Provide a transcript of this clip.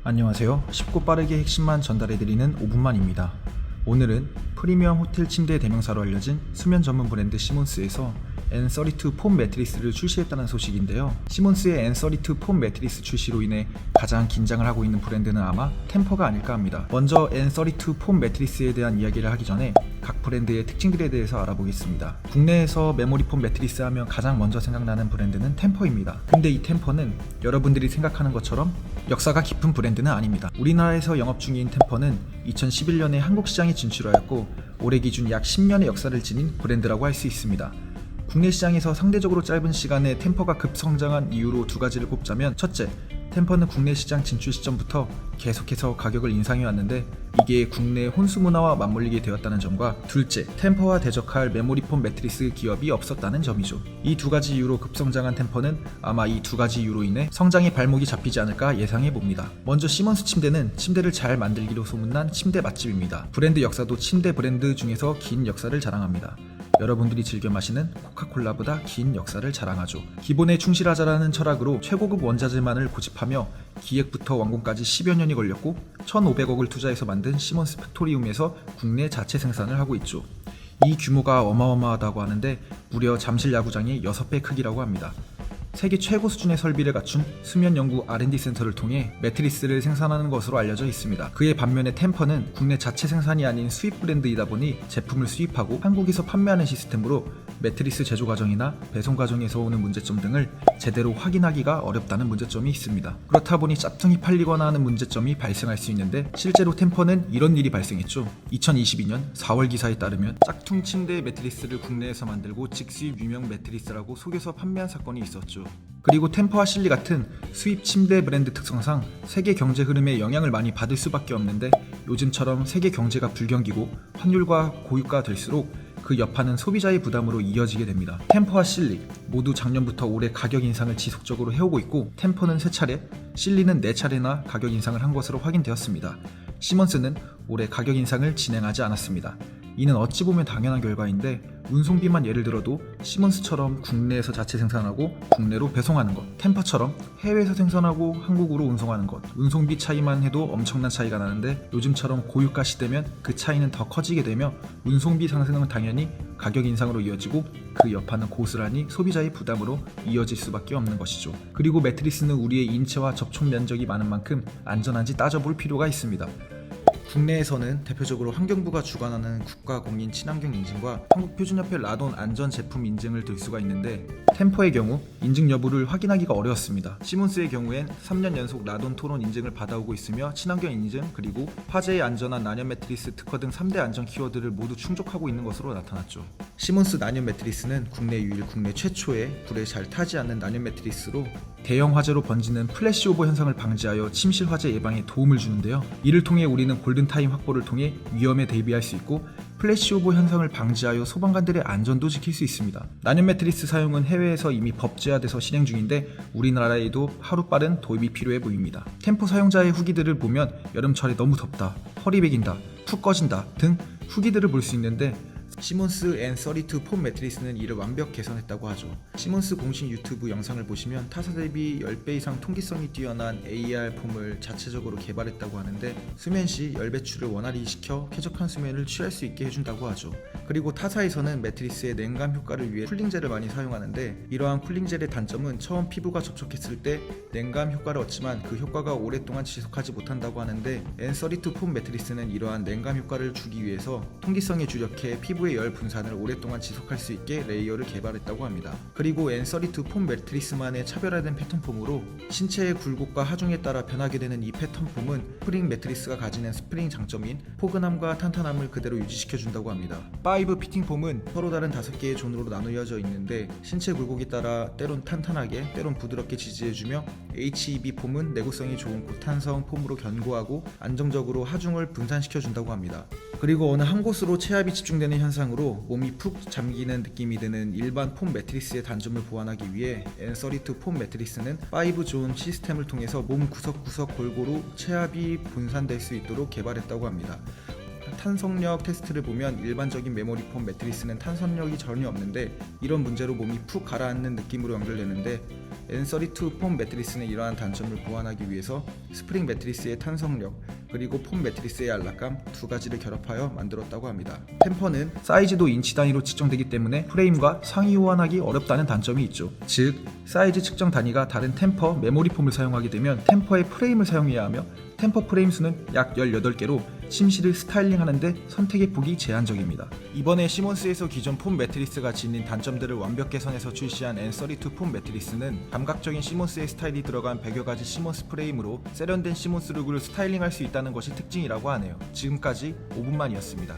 안녕하세요. 쉽고 빠르게 핵심만 전달해드리는 5분만입니다. 오늘은 프리미엄 호텔 침대 대명사로 알려진 수면 전문 브랜드 시몬스에서 N32 폼 매트리스를 출시했다는 소식인데요. 시몬스의 N32 폼 매트리스 출시로 인해 가장 긴장을 하고 있는 브랜드는 아마 템퍼가 아닐까 합니다. 먼저 N32 폼 매트리스에 대한 이야기를 하기 전에 각 브랜드의 특징들에 대해서 알아보겠습니다. 국내에서 메모리 폼 매트리스 하면 가장 먼저 생각나는 브랜드는 템퍼입니다. 근데 이 템퍼는 여러분들이 생각하는 것처럼 역사가 깊은 브랜드는 아닙니다. 우리나라에서 영업 중인 템퍼는 2011년에 한국 시장에 진출하였고 올해 기준 약 10년의 역사를 지닌 브랜드라고 할 수 있습니다. 국내 시장에서 상대적으로 짧은 시간에 템퍼가 급성장한 이유로 두 가지를 꼽자면, 첫째, 템퍼는 국내 시장 진출 시점부터 계속해서 가격을 인상해 왔는데 이게 국내 혼수 문화와 맞물리게 되었다는 점과, 둘째, 템퍼와 대적할 메모리 폼 매트리스 기업이 없었다는 점이죠. 이 두 가지 이유로 급성장한 템퍼는 아마 이 두 가지 이유로 인해 성장의 발목이 잡히지 않을까 예상해 봅니다. 먼저 시몬스 침대는 침대를 잘 만들기로 소문난 침대 맛집입니다. 브랜드 역사도 침대 브랜드 중에서 긴 역사를 자랑합니다. 여러분들이 즐겨 마시는 코카콜라보다 긴 역사를 자랑하죠. 기본에 충실하자라는 철학으로 최고급 원자재만을 고집하며 기획부터 완공까지 10여 년이 걸렸고 1,500억을 투자해서 만든 시몬스 팩토리움에서 국내 자체 생산을 하고 있죠. 이 규모가 어마어마하다고 하는데 무려 잠실 야구장의 6배 크기라고 합니다. 세계 최고 수준의 설비를 갖춘 수면 연구 R&D 센터를 통해 매트리스를 생산하는 것으로 알려져 있습니다. 그의 반면에 템퍼는 국내 자체 생산이 아닌 수입 브랜드이다 보니 제품을 수입하고 한국에서 판매하는 시스템으로 매트리스 제조 과정이나 배송 과정에서 오는 문제점 등을 제대로 확인하기가 어렵다는 문제점이 있습니다. 그렇다 보니 짭퉁이 팔리거나 하는 문제점이 발생할 수 있는데, 실제로 템퍼는 이런 일이 발생했죠. 2022년 4월 기사에 따르면 짝퉁 침대 매트리스를 국내에서 만들고 직수입 유명 매트리스라고 속여서 판매한 사건이 있었죠. 그리고 템퍼와 실리 같은 수입 침대 브랜드 특성상 세계 경제 흐름에 영향을 많이 받을 수밖에 없는데, 요즘처럼 세계 경제가 불경기고 환율과 고유가 될수록 그 여파는 소비자의 부담으로 이어지게 됩니다. 템퍼와 실리 모두 작년부터 올해 가격 인상을 지속적으로 해오고 있고, 템퍼는 3차례, 실리는 4차례나 가격 인상을 한 것으로 확인되었습니다. 시몬스는 올해 가격 인상을 진행하지 않았습니다. 이는 어찌 보면 당연한 결과인데, 운송비만 예를 들어도 시몬스처럼 국내에서 자체 생산하고 국내로 배송하는 것, 템퍼처럼 해외에서 생산하고 한국으로 운송하는 것, 운송비 차이만 해도 엄청난 차이가 나는데, 요즘처럼 고유가 시대면 그 차이는 더 커지게 되며 운송비 상승은 당연히 가격 인상으로 이어지고 그 여파는 고스란히 소비자의 부담으로 이어질 수밖에 없는 것이죠. 그리고 매트리스는 우리의 인체와 접촉 면적이 많은 만큼 안전한지 따져볼 필요가 있습니다. 국내에서는 대표적으로 환경부가 주관하는 국가공인 친환경 인증과 한국표준협회 라돈 안전제품 인증을 들 수가 있는데, 템퍼의 경우 인증 여부를 확인하기가 어려웠습니다. 시몬스의 경우엔 3년 연속 라돈 토론 인증을 받아오고 있으며 친환경 인증, 그리고 화재에 안전한 난연 매트리스 특허 등 3대 안전 키워드를 모두 충족하고 있는 것으로 나타났죠. 시몬스 난연 매트리스는 국내 유일, 국내 최초의 불에 잘 타지 않는 난연 매트리스로 대형 화재로 번지는 플래시오버 현상을 방지하여 침실 화재 예방에 도움을 주는데요. 이를 통해 우리는 골든타임 확보를 통해 위험에 대비할 수 있고 플래시오버 현상을 방지하여 소방관들의 안전도 지킬 수 있습니다. 난연 매트리스 사용은 해외에서 이미 법제화돼서 실행 중인데 우리나라에도 하루빠른 도입이 필요해 보입니다. 템퍼 사용자의 후기들을 보면 여름철에 너무 덥다, 허리 베긴다, 푹 꺼진다 등 후기들을 볼 수 있는데, 시몬스 N32 폼 매트리스는 이를 완벽 개선했다고 하죠. 시몬스 공식 유튜브 영상을 보시면 타사 대비 10배 이상 통기성이 뛰어난 AR 폼을 자체적으로 개발했다고 하는데, 수면 시 열 배출을 원활히 시켜 쾌적한 수면을 취할 수 있게 해준다고 하죠. 그리고 타사에서는 매트리스의 냉감 효과를 위해 쿨링젤을 많이 사용하는데, 이러한 쿨링젤의 단점은 처음 피부가 접촉했을 때 냉감 효과를 얻지만 그 효과가 오랫동안 지속하지 못한다고 하는데, N32 폼 매트리스는 이러한 냉감 효과를 주기 위해서 통기성에 주력해 피부의 열 분산을 오랫동안 지속할 수 있게 레이어를 개발했다고 합니다. 그리고 N32 폼 매트리스만의 차별화된 패턴 폼으로 신체의 굴곡과 하중에 따라 변하게 되는 이 패턴 폼은 스프링 매트리스가 가지는 스프링 장점인 포근함과 탄탄함을 그대로 유지시켜준다고 합니다. 5 피팅 폼은 서로 다른 5개의 존으로 나누어져 있는데, 신체 굴곡에 따라 때론 탄탄하게 때론 부드럽게 지지해주며, HEB 폼은 내구성이 좋은 고탄성 폼으로 견고하고 안정적으로 하중을 분산시켜준다고 합니다. 그리고 어느 한 곳으로 체압이 집중되는 현상으로 몸이 푹 잠기는 느낌이 드는 일반 폼 매트리스의 단점을 보완하기 위해 N32 폼 매트리스는 5존 시스템을 통해서 몸 구석구석 골고루 체압이 분산될 수 있도록 개발했다고 합니다. 탄성력 테스트를 보면 일반적인 메모리 폼 매트리스는 탄성력이 전혀 없는데, 이런 문제로 몸이 푹 가라앉는 느낌으로 연결되는데, N32 폼 매트리스는 이러한 단점을 보완하기 위해서 스프링 매트리스의 탄성력 그리고 폼 매트리스의 안락감 두 가지를 결합하여 만들었다고 합니다. 템퍼는 사이즈도 인치 단위로 측정되기 때문에 프레임과 상위 호환하기 어렵다는 단점이 있죠. 즉 사이즈 측정 단위가 다른 템퍼 메모리 폼을 사용하게 되면 템퍼의 프레임을 사용해야 하며 템퍼 프레임 수는 약 18개로 침실을 스타일링하는데 선택의 폭이 제한적입니다. 이번에 시몬스에서 기존 폼 매트리스가 지닌 단점들을 완벽 개선해서 출시한 N32 폼 매트리스는 감각적인 시몬스의 스타일이 들어간 100여 가지 시몬스 프레임으로 세련된 시몬스 룩을 스타일링할 수 있다는 것이 특징이라고 하네요. 지금까지 5분만이었습니다.